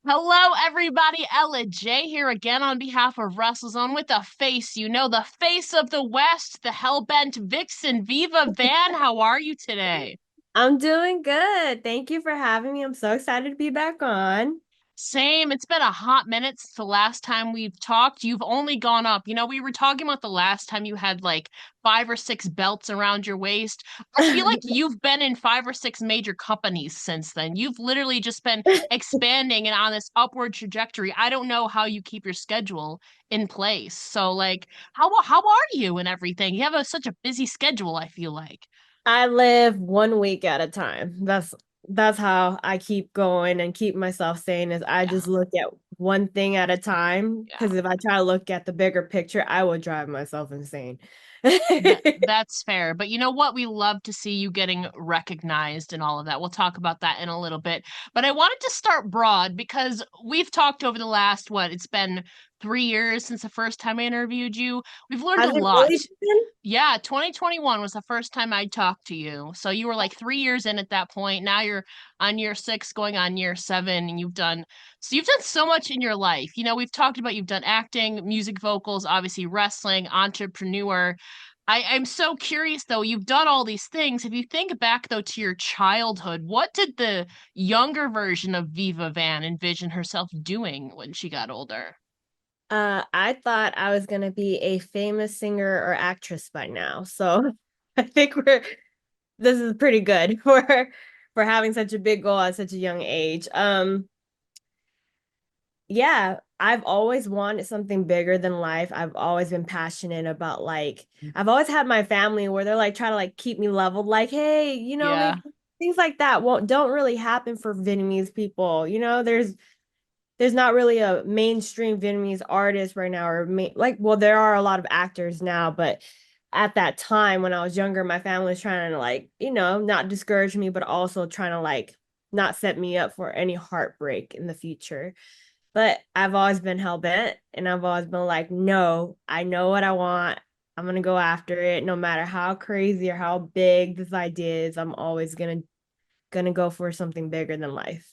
Hello, everybody. Ella J here again on behalf of WrestleZone with the face, the face of the West, the Hellbent Vixen, Viva Van. How are you today? I'm doing good. Thank you for having me. I'm so excited to be back on. Same. It's been a hot minute since the last time we've talked. You've only gone up. We were talking about the last time you had like five or six belts around your waist. I feel like you've been in five or six major companies since then. You've literally just been expanding and on this upward trajectory. I don't know how you keep your schedule in place. So like how are you and everything? You have such a busy schedule, I feel like. I live 1 week at a time. That's how I keep going and keep myself sane is I Yeah. just look at one thing at a time Yeah. because if I try to look at the bigger picture, I will drive myself insane. That's fair. But you know what? We love to see you getting recognized and all of that. We'll talk about that in a little bit. But I wanted to start broad because we've talked over the last, what, it's been 3 years since the first time I interviewed you. We've learned a Has it lot. really been? Yeah, 2021 was the first time I talked to you. So you were like 3 years in at that point. Now you're on year six, going on year seven, and you've done so much in your life. We've talked about you've done acting, music vocals, obviously wrestling, entrepreneur. I'm so curious though, you've done all these things. If you think back though to your childhood, what did the younger version of Viva Van envision herself doing when she got older? I thought I was gonna be a famous singer or actress by now. So I think this is pretty good for having such a big goal at such a young age. Yeah, I've always wanted something bigger than life. I've always been passionate about I've always had my family where they're like trying to like keep me leveled, like, hey, Yeah. maybe things like that won't don't really happen for Vietnamese people. There's not really a mainstream Vietnamese artist right now, or well, there are a lot of actors now, but at that time when I was younger, my family was trying to not discourage me, but also trying to not set me up for any heartbreak in the future. But I've always been hell bent, and I've always been like, no, I know what I want. I'm gonna go after it, no matter how crazy or how big this idea is. I'm always gonna go for something bigger than life.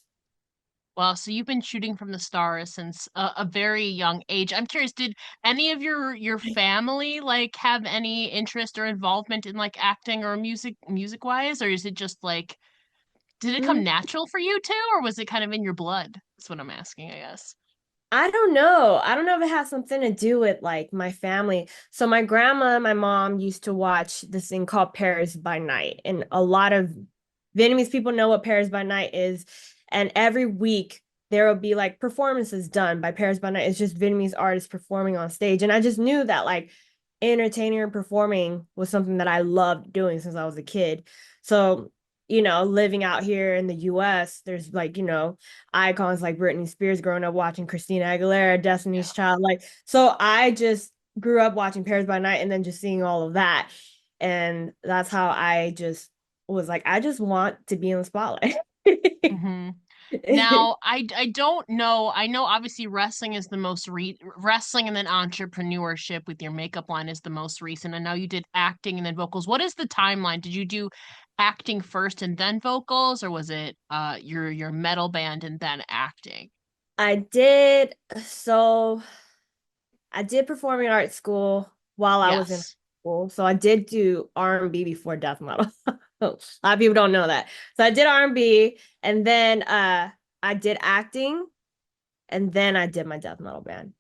Well, so you've been shooting from the stars since a very young age. I'm curious, did any of your family like have any interest or involvement in like acting or music wise, or is it just like did it come Mm, natural for you too, or was it kind of in your blood? That's what I'm asking, I guess. I don't know. I don't know if it has something to do with like my family. So my grandma and my mom used to watch this thing called Paris by Night, and a lot of Vietnamese people know what Paris by Night is. And every week there will be like performances done by Paris by Night. It's just Vietnamese artists performing on stage, and I just knew that like entertaining and performing was something that I loved doing since I was a kid. So living out here in the US, there's icons like Britney Spears growing up watching Christina Aguilera, Yeah. Destiny's Child. So I just grew up watching Paris by Night and then just seeing all of that. And that's how I just was like, I just want to be in the spotlight. hmm Now, I don't know. I know obviously wrestling is the most wrestling and then entrepreneurship with your makeup line is the most recent. I know you did acting and then vocals. What is the timeline? Did you do acting first and then vocals, or was it your metal band and then acting? I did so I did performing arts school while I was in Yes. school. So I did do R&B before death metal. A lot of people don't know that. So I did R&B and then I did acting and then I did my death metal band.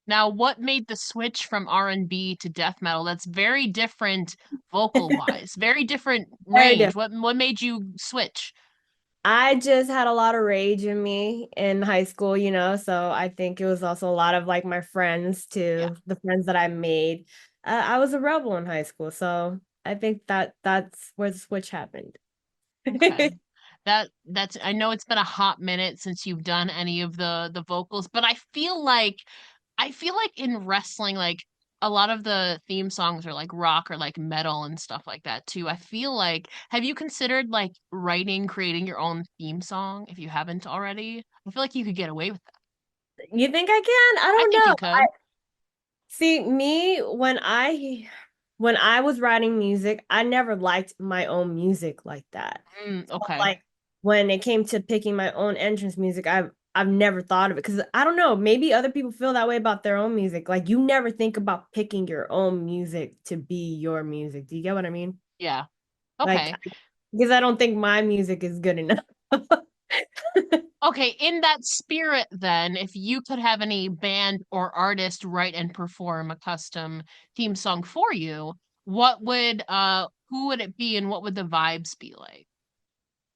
Now, what made the switch from R&B to death metal? That's very different vocal wise, very different Very range. different. What made you switch? I just had a lot of rage in me in high school, so I think it was also a lot of like my friends Yeah. too, the friends that I made. I was a rebel in high school, so I think that's where the switch happened. Okay. That's I know it's been a hot minute since you've done any of the vocals, but I feel like in wrestling like a lot of the theme songs are like rock or like metal and stuff like that too. I feel like have you considered like creating your own theme song if you haven't already? I feel like you could get away with that. You think I can? I I don't think know. you could. See, me when I was writing music, I never liked my own music like that. So Okay. like when it came to picking my own entrance music, I've never thought of it because I don't know, maybe other people feel that way about their own music. Like you never think about picking your own music to be your music. Do you get what I mean? Yeah. Like Okay. because I don't think my music is good enough. Okay, in that spirit, then, if you could have any band or artist write and perform a custom theme song for you, what would who would it be and what would the vibes be like?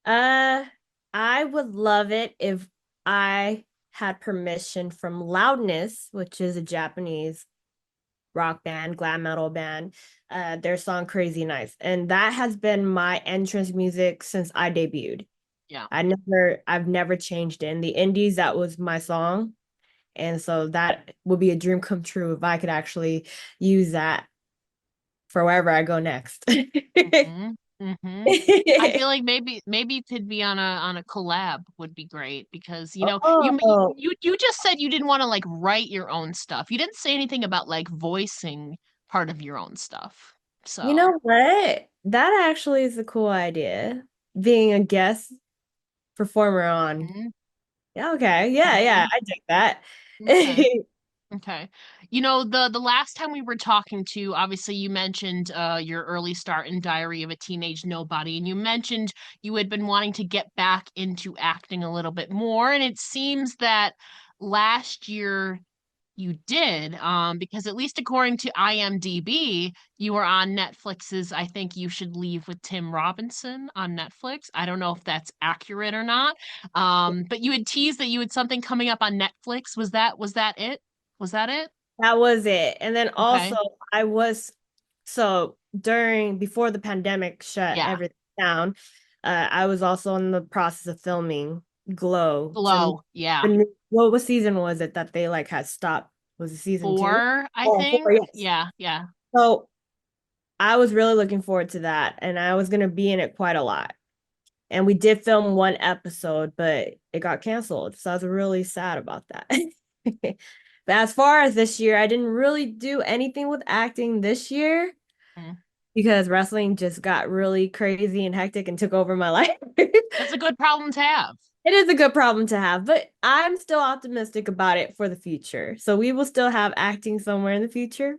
Uh, I would love it if I had permission from Loudness, which is a Japanese rock band, glam metal band, their song Crazy Nights. And that has been my entrance music since I debuted. Yeah. I've never changed it. In the indies, that was my song. And so that would be a dream come true if I could actually use that for wherever I go next. Mm-hmm. Mm-hmm. I feel like maybe you could be on a collab would be great because you know Oh, you just said you didn't want to like write your own stuff. You didn't say anything about like voicing part of your own stuff. you So, know what? That actually is a cool idea. Being a guest performer on. mm-hmm. Yeah, okay. Yeah, yeah, Mm-hmm. I take that. Okay. Okay. You know, the last time we were talking to, obviously you mentioned your early start in Diary of a Teenage Nobody, and you mentioned you had been wanting to get back into acting a little bit more, and it seems that last year you did, because at least according to IMDb, you were on Netflix's I Think You Should Leave with Tim Robinson on Netflix. I don't know if that's accurate or not. But you had teased that you had something coming up on Netflix. Was that it? Was that it? That was it. And then also Okay. I was so during before the pandemic shut Yeah. everything down, I was also in the process of filming Glow. Glow. Yeah. What season was it that they like had stopped? Was it season two? Four, I Oh, four, think. yes. Yeah, yeah. So I was really looking forward to that, and I was gonna be in it quite a lot. And we did film one episode, but it got canceled. So I was really sad about that. But as far as this year, I didn't really do anything with acting this year Mm. because wrestling just got really crazy and hectic and took over my life. That's a good problem to have. It is a good problem to have, but I'm still optimistic about it for the future. So we will still have acting somewhere in the future,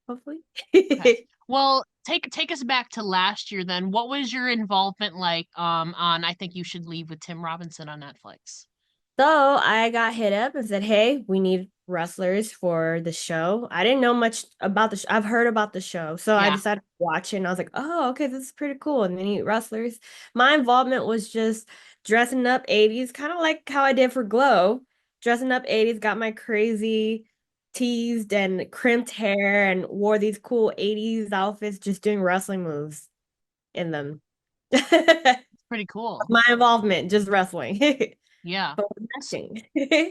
hopefully. Okay. Well, take us back to last year then. What was your involvement like on I Think You Should Leave with Tim Robinson on Netflix? So I got hit up and said, "Hey, we need wrestlers for the show." I didn't know much about the show. I've heard about the show, so I Yeah. decided to watch it, and I was like, "Oh, okay, this is pretty cool." And they need wrestlers. My involvement was just dressing up 80s, kind of like how I did for Glow. Dressing up 80s, got my crazy teased and crimped hair, and wore these cool 80s outfits, just doing wrestling moves in them. It's pretty cool. My involvement, just wrestling, Yeah. but S- acting.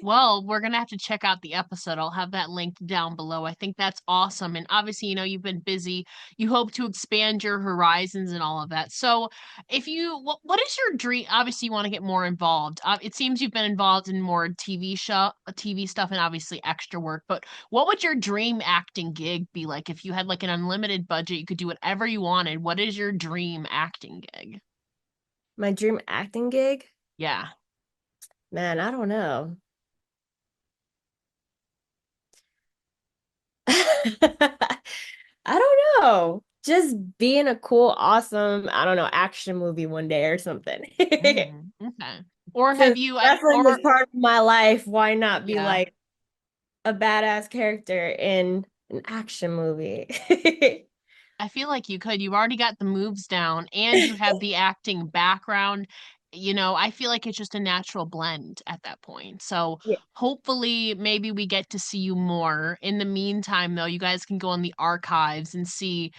Well, we're gonna have to check out the episode. I'll have that linked down below. I think that's awesome. And obviously, you know, you've been busy. You hope to expand your horizons and all of that. So, if you, what is your dream? Obviously, you want to get more involved. It seems you've been involved in more TV stuff, and obviously extra work. But what would your dream acting gig be like if you had like an unlimited budget? You could do whatever you wanted. What is your dream acting gig? My dream acting gig? Yeah. Man, I don't know. I don't know. Just being a cool, awesome, I don't know, action movie one day or something. Okay. Or have Since you wrestling is or part of my life, why not be yeah. like a badass character in an action movie? I feel like you could. You've already got the moves down and you have the acting background. You know, I feel like it's just a natural blend at that point. So Yeah. hopefully, maybe we get to see you more. In the meantime, though, you guys can go on the archives and see.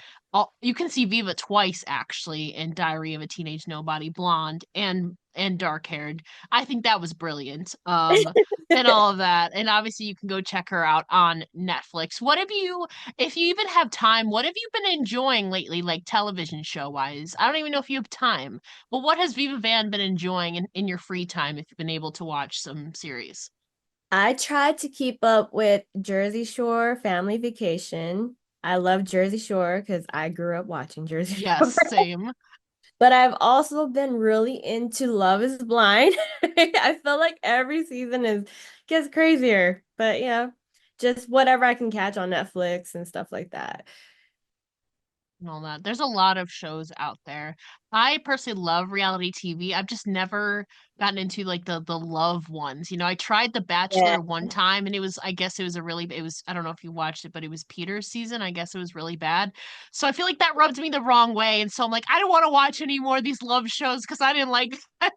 You can see Viva twice actually in Diary of a Teenage Nobody, blonde and dark haired. I think that was brilliant. And all of that. And obviously, you can go check her out on Netflix. What have you? If you even have time, what have you been enjoying lately, like television show wise? I don't even know if you have time, but what has Viva Van been enjoying in your free time if you've been able to watch some series? I tried to keep up with Jersey Shore Family Vacation. I love Jersey Shore because I grew up watching Jersey Shore. Yes, same. But I've also been really into Love is Blind. I feel like every season is gets crazier. But yeah, just whatever I can catch on Netflix and stuff like that. And all that. There's a lot of shows out there. I personally love reality TV. I've just never gotten into like the love ones. You know, I tried The Yeah. Bachelor one time and it was I guess it was a really it was I don't know if you watched it, but it was Peter's season. I guess it was really bad. So I feel like that rubbed me the wrong way. And so I'm like, I don't want to watch any more of these love shows because I didn't like that.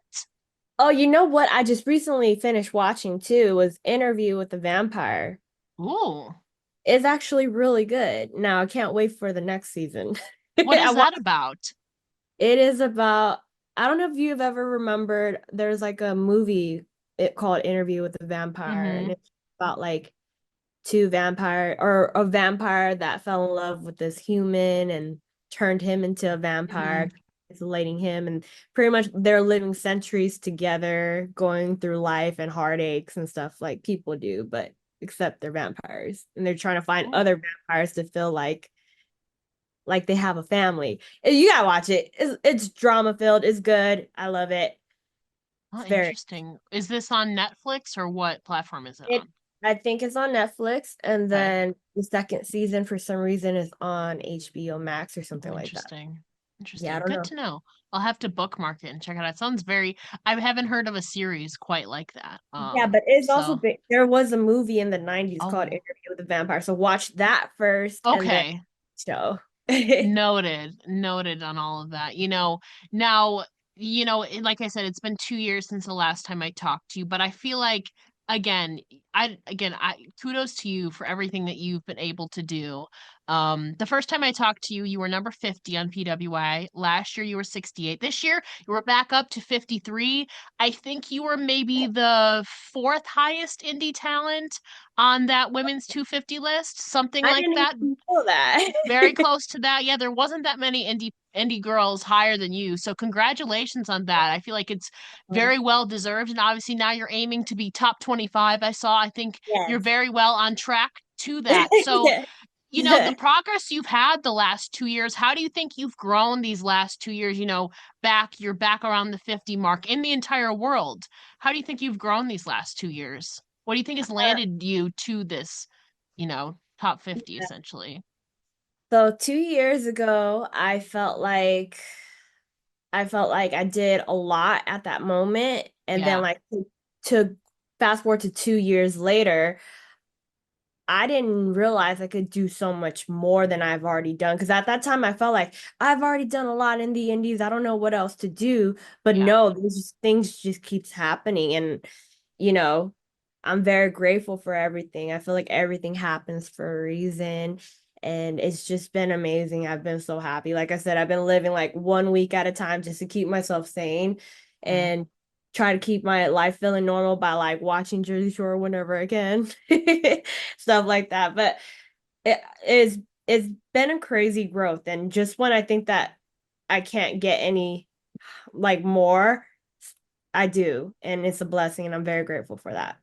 Oh, you know what? I just recently finished watching too was Interview with the Vampire. Ooh. It's actually really good. Now I can't wait for the next season. What I is want that about? it is about I don't know if you've ever remembered there's like a movie called Interview with the Vampire and Mm-hmm. it's about like two vampire or a vampire that fell in love with this human and turned him into a vampire, Mm-hmm. isolating him and pretty much they're living centuries together, going through life and heartaches and stuff like people do, but except they're vampires and they're trying to find Oh, other vampires to feel like they have a family. You gotta watch it. It's drama filled. It's good. I love it. oh, It's very interesting. Is this on Netflix or what platform is it it. on? I think it's on Netflix, and Okay. then the second season for some reason is on HBO Max or something Oh, like that. interesting. Yeah, I Interesting. don't Good know. to know. I'll have to bookmark it and check it out. It sounds very, I haven't heard of a series quite like that. Yeah, but it's also So, big. There was a movie in the 90s called oh, Interview with the Vampire. So watch that first and then okay. show. Noted, noted on all of that. Now, like I said, it's been 2 years since the last time I talked to you, but I feel like again, I kudos to you for everything that you've been able to do. The first time I talked to you, you were number 50 on PWI. Last year you were 68. This year you were back up to 53. I think you were maybe the fourth highest indie talent on that women's 250 list, something I like didn't that. even know that. Very close to that. Yeah, there wasn't that many indie girls higher than you. So congratulations on that. I feel like it's very well deserved. And obviously now you're aiming to be top 25. I saw. I think you're Yes. very well on track to that. So, the Yeah. progress you've had the last 2 years, how do you think you've grown these last 2 years? You're back around the 50 mark in the entire world. How do you think you've grown these last 2 years? What do you think has landed you to this, top 50 essentially? So 2 years ago, I felt like I did a lot at that moment. And then Yeah. like to fast forward to 2 years later, I didn't realize I could do so much more than I've already done. Because at that time, I felt like I've already done a lot in the indies. I don't know what else to do. But Yeah. no, there's just things just keeps happening. And, you know, I'm very grateful for everything. I feel like everything happens for a reason. And it's just been amazing. I've been so happy. Like I said, I've been living like 1 week at a time just to keep myself sane Mm. and try to keep my life feeling normal by like watching Jersey Shore whenever I can. Stuff like that. But it is it's been a crazy growth. And just when I think that I can't get any like more, I do. And it's a blessing and I'm very grateful for that.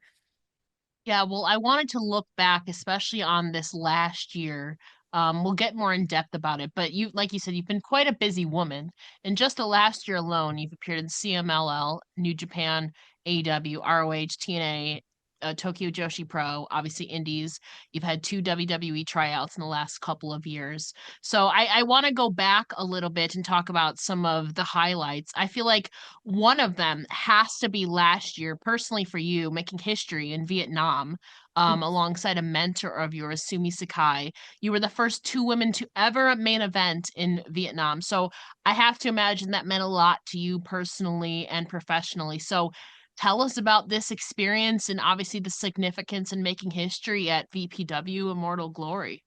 Yeah, well, I wanted to look back, especially on this last year. We'll get more in depth about it, but like you said, you've been quite a busy woman. In just the last year alone, you've appeared in CMLL, New Japan, AEW, ROH, TNA, Tokyo Joshi Pro, obviously Indies. You've had two WWE tryouts in the last couple of years. So I want to go back a little bit and talk about some of the highlights. I feel like one of them has to be last year, personally for you, making history in Vietnam, alongside a mentor of yours, Sumi Sakai. You were the first two women to ever main event in Vietnam. So I have to imagine that meant a lot to you personally and professionally. So tell us about this experience and obviously the significance in making history at VPW Immortal Glory.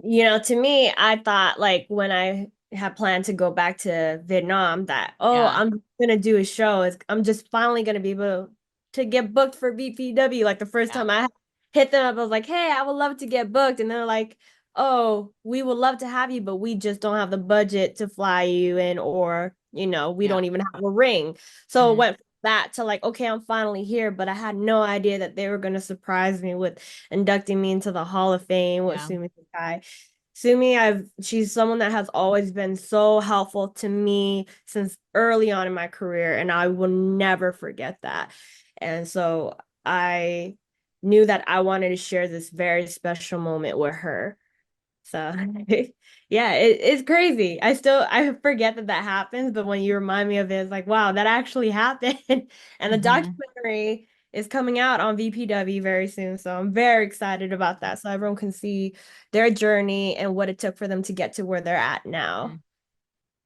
To me, I thought like when I had planned to go back to Vietnam that, oh, Yeah, I'm gonna do a show. I'm just finally gonna be able to get booked for BPW. Like the first yeah, time I hit them up, I was like, hey, I would love to get booked. And they're like, oh, we would love to have you, but we just don't have the budget to fly you in, or, we yeah. don't even have a ring. So it Mhm. went from that to like, okay, I'm finally here, but I had no idea that they were gonna surprise me with inducting me into the Hall of Fame with Yeah. Sumi Sakai. Sumi, she's someone that has always been so helpful to me since early on in my career, and I will never forget that. And so I knew that I wanted to share this very special moment with her. So yeah, it's crazy. I forget that that happens, but when you remind me of it, it's like, wow, that actually happened. And the Hmm. documentary is coming out on VPW very soon. So I'm very excited about that. So everyone can see their journey and what it took for them to get to where they're at now.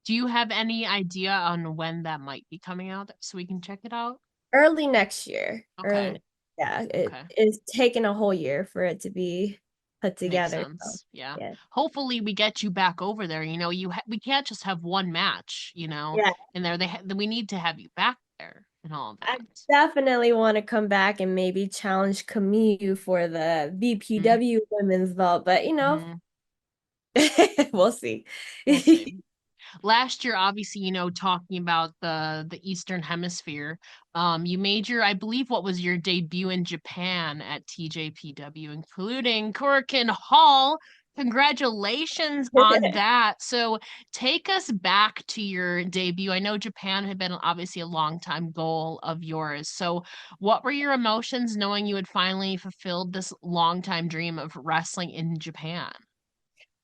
Do you have any idea on when that might be coming out so we can check it out? Early next year. Okay. Yeah, it Okay. is taking a whole year for it to be put Makes together. So sense. Yeah. yeah. Hopefully we get you back over there. We can't just have one match, Yeah. and we need to have you back there and all of I that. definitely want to come back and maybe challenge Camille for the BPW women's belt, but Mm-hmm. we'll see. We'll see. Last year, obviously, talking about the Eastern Hemisphere, you made I believe, what was your debut in Japan at TJPW, including Korakuen Hall. Congratulations on that. So take us back to your debut. I know Japan had been obviously a long time goal of yours. So what were your emotions knowing you had finally fulfilled this long time dream of wrestling in Japan?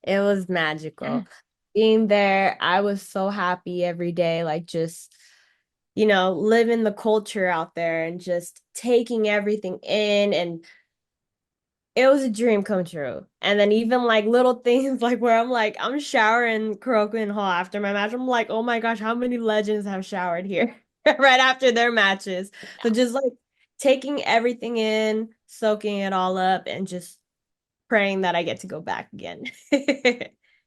It was magical. Being there, I was so happy every day, like just, living the culture out there and just taking everything in, and it was a dream come true. And then even like little things like where I'm showering Kuroku Hall after my match. I'm like, oh my gosh, how many legends have showered here right after their matches? So just like taking everything in, soaking it all up, and just praying that I get to go back again.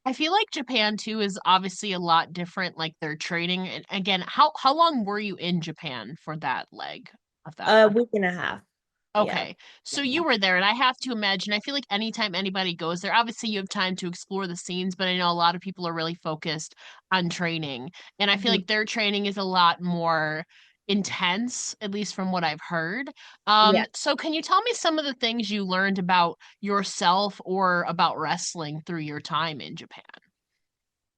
I feel like Japan too is obviously a lot different, like their training. And again, how long were you in Japan for that leg of that? A week and a half. Yeah. Okay, so you were there, and I have to imagine, I feel like anytime anybody goes there, obviously you have time to explore the scenes, but I know a lot of people are really focused on training. And I feel Mhm. like their training is a lot more intense, at least from what I've heard. Yeah. So can you tell me some of the things you learned about yourself or about wrestling through your time in Japan?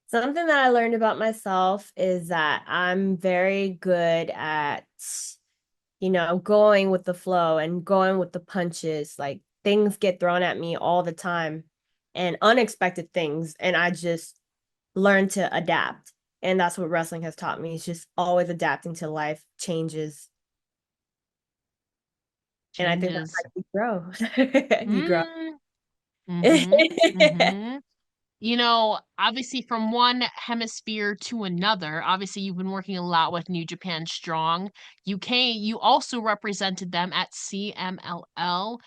Something that I learned about myself is that I'm very good at, going with the flow and going with the punches. Like things get thrown at me all the time and unexpected things. And I just learn to adapt. And that's what wrestling has taught me. It's just always adapting to life changes. And I think that's Changes. how you grow. You grow. Mm, mm-hmm. Mm-hmm. Obviously from one hemisphere to another, obviously you've been working a lot with New Japan Strong. You also represented them at CMLL,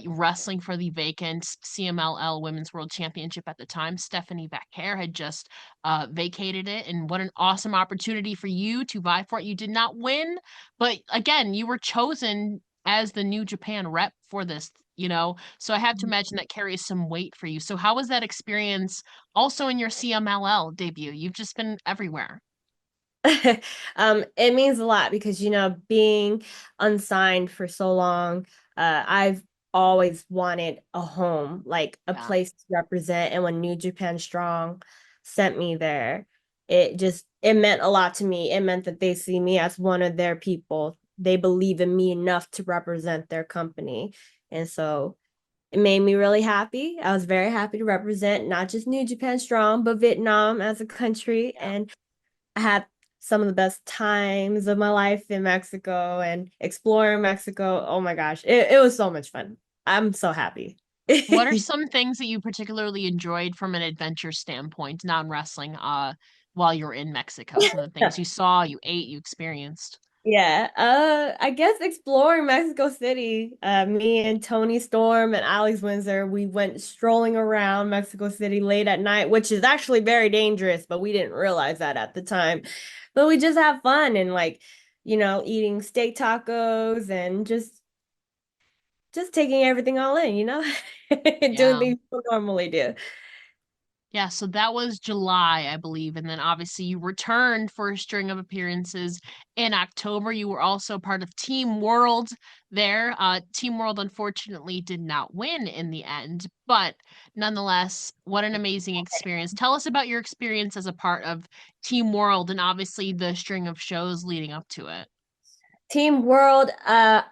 wrestling for the vacant CMLL Women's World Championship at the time. Stephanie Vaquer had just vacated it, and what an awesome opportunity for you to vie for it. You did not win, but again, you were chosen as the New Japan rep for this. So I have to imagine that carries some weight for you. So how was that experience also in your CMLL debut? You've just been everywhere. It means a lot because, being unsigned for so long, I've always wanted a home, like a Yeah. place to represent. And when New Japan Strong sent me there, it meant a lot to me. It meant that they see me as one of their people. They believe in me enough to represent their company. And so it made me really happy. I was very happy to represent not just New Japan Strong, but Vietnam as a country. Yeah. And I had some of the best times of my life in Mexico and exploring Mexico. Oh my gosh, it was so much fun. I'm so happy. What are some things that you particularly enjoyed from an adventure standpoint, non-wrestling, while you were in Mexico? Some of the things you saw, you ate, you experienced. Yeah, I guess exploring Mexico City. Me and Tony Storm and Alex Windsor, we went strolling around Mexico City late at night, which is actually very dangerous, but we didn't realize that at the time. But we just have fun and like, eating steak tacos and just taking everything all in, doing Yeah. things we normally do. Yeah, so that was July, I believe. And then obviously you returned for a string of appearances in October. You were also part of Team World there. Team World unfortunately did not win in the end, but nonetheless, what an amazing experience. Tell us about your experience as a part of Team World and obviously the string of shows leading up to it. Team World,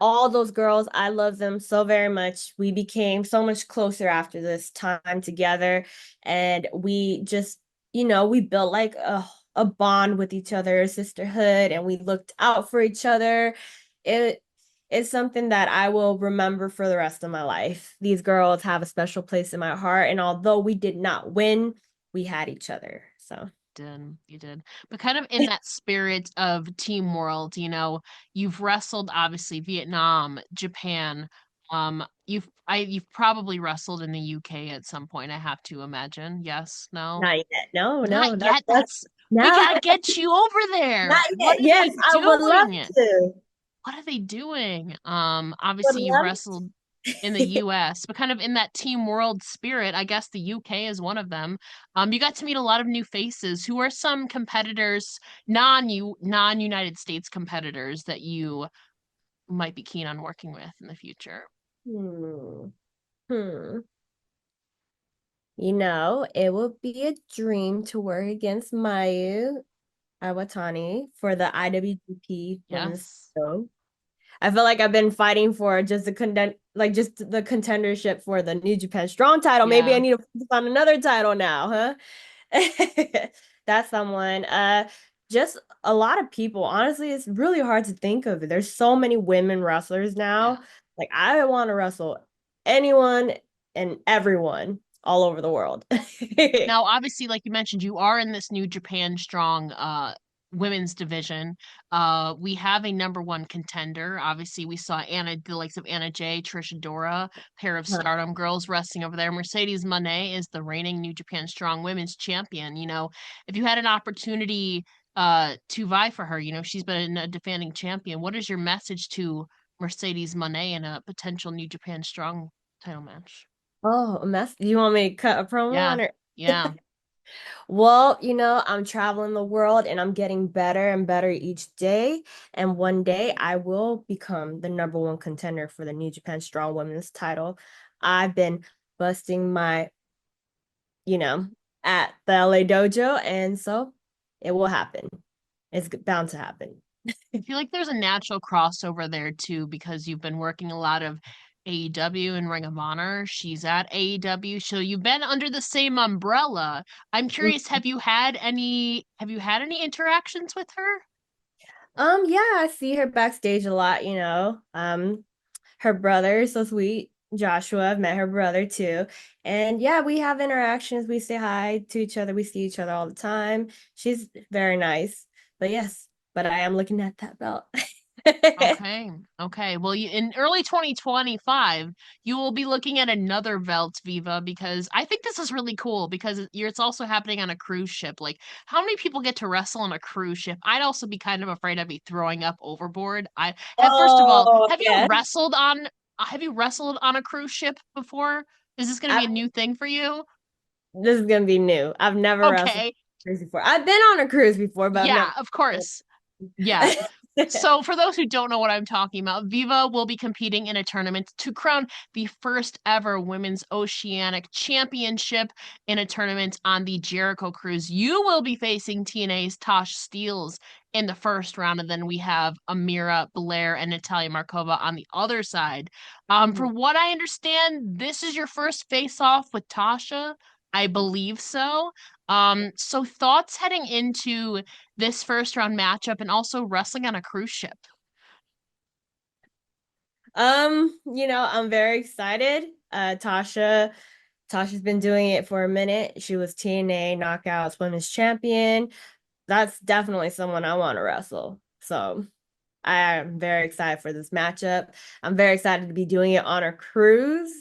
all those girls, I love them so very much. We became so much closer after this time together, and we just, we built like a bond with each other, a sisterhood, and we looked out for each other. It is something that I will remember for the rest of my life. These girls have a special place in my heart, and although we did not win, we had each other. So, You did. But kind of in that spirit of Team World, you've wrestled obviously Vietnam, Japan. You've probably wrestled in the UK at some point, I have to imagine. Yes, no? not yet. No, Not no, yet. that's We not gotta get you over there. not What yet. are Yes, they I would love doing? to. What are they doing? Would Obviously you've love wrestled in the to. US, but kind of in that team world spirit, I guess the UK is one of them. You got to meet a lot of new faces who are some competitors, non-United States competitors that you might be keen on working with in the future. Hmm. Hmm. It would be a dream to work against Mayu Iwatani for the IWGP Women's Yes. title. I feel like I've been fighting for just just the contendership for the New Japan Strong title. Maybe I Yeah. need to focus on another title now, huh? That's someone. Just a lot of people. Honestly, it's really hard to think of. There's so many women wrestlers Yeah. now. Like I want to wrestle anyone and everyone all over the world. Now, obviously, like you mentioned, you are in this new Japan Strong women's division. We have a number one contender. Obviously, we saw the likes of Anna Jay, Trisha Dora, pair of Stardom girls wrestling over there. Mercedes Mone is the reigning New Japan Strong women's champion. If you had an opportunity to vie for her, she's been a defending champion. What is your message to Mercedes Mone in a potential New Japan Strong title match? Oh, a mess. You want me to cut a promo Yeah. on her? Yeah. Well, I'm traveling the world and I'm getting better and better each day. And one day I will become the number one contender for the New Japan Strong Women's title. I've been busting you know, at the LA dojo, and so it will happen. It's bound to happen. I feel like there's a natural crossover there too because you've been working a lot of AEW and Ring of Honor. She's at AEW, so you've been under the same umbrella. I'm curious, have you had any interactions with her? Yeah, I see her backstage a lot. Her brother is so sweet. Joshua, I've met her brother too. And yeah, we have interactions. We say hi to each other. We see each other all the time. She's very nice. But yes, but I am looking at that belt. Okay. Okay. Well, in early 2025, you will be looking at another Velt Viva because I think this is really cool because it's also happening on a cruise ship. Like, how many people get to wrestle on a cruise ship? I'd also be kind of afraid I'd be throwing up overboard. I have First of all, Oh, yeah. have you wrestled on a cruise ship before? Is this going to I, be a new thing for you? this is gonna be new. I've never wrestled Okay. on a cruise before. I've been on a cruise before, but I've Yeah, never. of course. Yeah. So, for those who don't know what I'm talking about, Viva will be competing in a tournament to crown the first ever Women's Oceanic Championship in a tournament on the Jericho Cruise. You will be facing TNA's Tosh Steeles in the first round, and then we have Amira Blair and Natalia Markova on the other side. For what I understand, this is your first face-off with Tasha. I believe so. So thoughts heading into this first round matchup and also wrestling on a cruise ship. I'm very excited. Tasha's been doing it for a minute. She was TNA Knockouts Women's Champion. That's definitely someone I want to wrestle. So I am very excited for this matchup. I'm very excited to be doing it on a cruise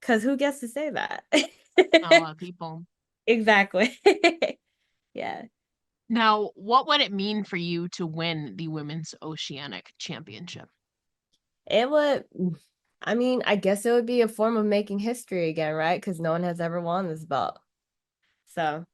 because who gets to say that? Not a lot of people. Exactly. Yeah. Now, what would it mean for you to win the Women's Oceanic Championship? It would, I guess it would be a form of making history again, right? Because no one has ever won this belt. So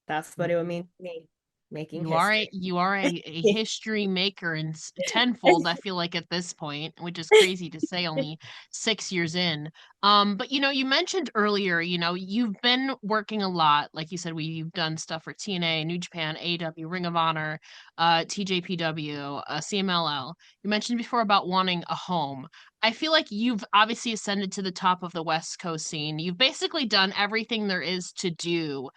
that's what it would mean to me, making history. You are a history maker and tenfold, I feel like at this point, which is crazy to say only 6 years in. But you mentioned earlier, you've been working a lot. Like you said, you've done stuff for TNA, New Japan, AEW, Ring of Honor, TJPW, CMLL. You mentioned before about wanting a home. I feel like you've obviously ascended to the top of the West Coast scene. You've basically done everything there is to do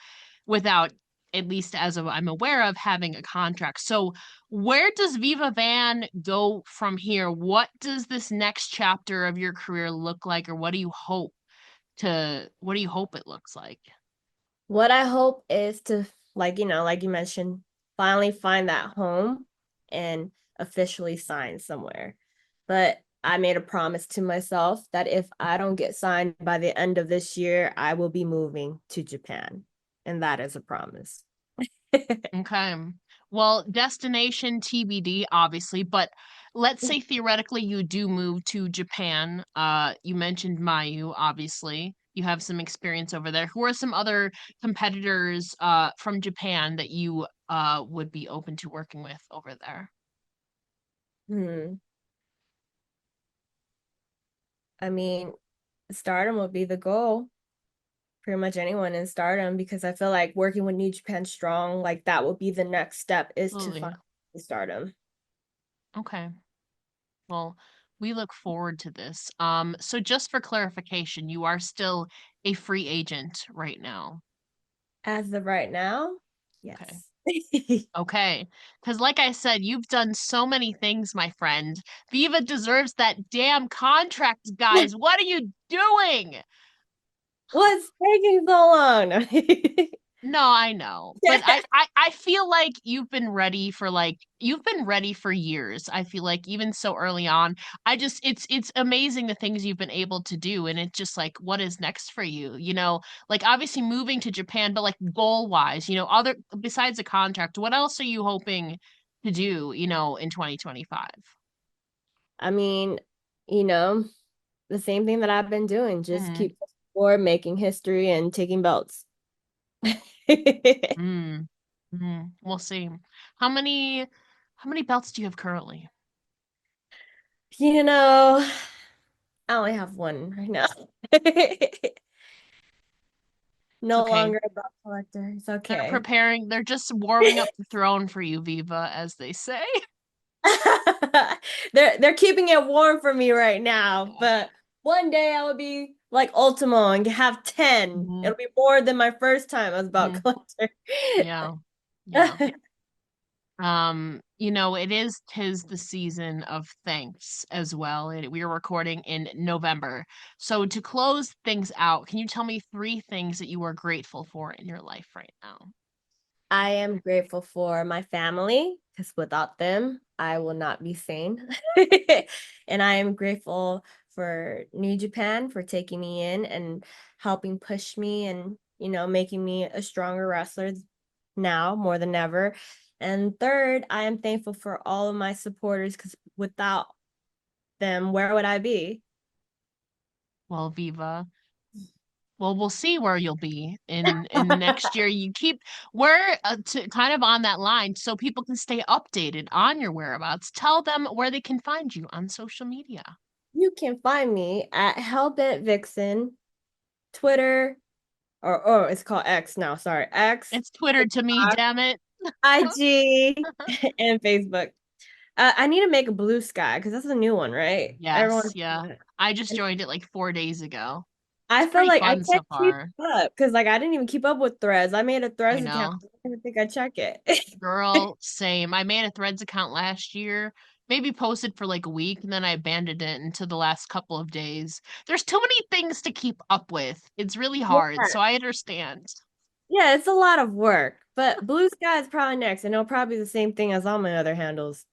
without, at least as of I'm aware of, having a contract. So where does Viva Van go from here? What does this next chapter of your career look like, or what do you hope it looks like? What I hope is to, like you mentioned, finally find that home and officially sign somewhere. But I made a promise to myself that if I don't get signed by the end of this year, I will be moving to Japan. And that is a promise. Okay. Well, destination TBD, obviously, but let's say theoretically you do move to Japan. You mentioned Mayu, obviously. You have some experience over there. Who are some other competitors from Japan that you would be open to working with over there? Hmm. I mean, stardom would be the goal. Pretty much anyone in stardom because I feel like working with New Japan Strong, like that will be the next step is to Absolutely. find stardom. Okay. Well, we look forward to this. So just for clarification, you are still a free agent right now. As of right now, Okay. yes. Okay. Because, like I said, you've done so many things, my friend. Viva deserves that damn contract, guys. What are you doing? What's taking so long? No, I know. But I feel like you've been ready for years. I feel like even so early on. It's amazing the things you've been able to do, and it's just like what is next for you? Like obviously moving to Japan, but like goal wise, other besides the contract, what else are you hoping to do, in 2025? I mean, you know, the same thing that I've been doing, just Mm-hmm. keep forward, making history and taking belts. Mm. Mm. We'll see. How many how many belts do you have currently? You know, I only have one right now. It's No okay. longer a belt collector. It's okay. They're just warming up the throne for you, Viva, as they say. They're keeping it warm for me right now, Yeah. but one day I will be like Ultimo and have 10. Hmm. It'll be more than my first time as belt Hmm. collector. Yeah. Yeah. It is tis the season of thanks as well. We are recording in November. So to close things out, can you tell me three things that you are grateful for in your life right now? I am grateful for my family because without them, I will not be sane. And I am grateful for New Japan for taking me in and helping push me and, making me a stronger wrestler now more than ever. And third, I am thankful for all of my supporters because without them, where would I be? Well, Viva. Well, we'll see where you'll be in next year. We're to kind of on that line so people can stay updated on your whereabouts. Tell them where they can find you on social media. You can find me at Hellbent Vixen, Twitter, or it's called X now, sorry, X, It's Twitter to me, TikTok, damn it. IG, and Facebook. I need to make a blue sky because that's a new one, right? Yes, Everyone's yeah. I just joined it like 4 days ago. It's I feel pretty like I fun so can't keep far. up because I didn't even keep up with Threads. I made a I Threads account. know. I don't even think I check it. Girl, same. I made a Threads account last year, maybe posted for like a week, and then I abandoned it into the last couple of days. There's too many things to keep up with. It's really hard, Yeah. so I understand. Yeah, it's a lot of work, but blue sky is probably next, and it'll probably be the same thing as all my other handles.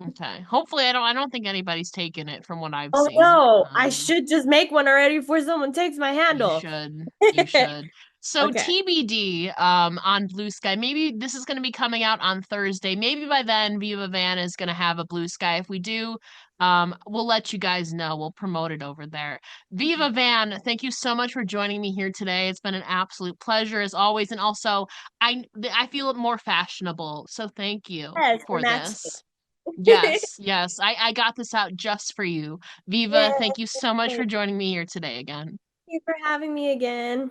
Okay. Hopefully I don't think anybody's taken it from what I've Oh seen. no, I should just make one already before someone takes my You handle. should. You should. So Okay. TBD on Blue Sky. Maybe this is going to be coming out on Thursday. Maybe by then Viva Van is going to have a Blue Sky. If we do, we'll let you guys know. We'll promote it over there. Viva Van, thank you so much for joining me here today. It's been an absolute pleasure as always, and also I feel more fashionable. So thank you Yes, we're for matching. this. Yes, yes. I got this out just for you. Viva, Yay. thank you so much for Thank joining me here today again. you for having me again.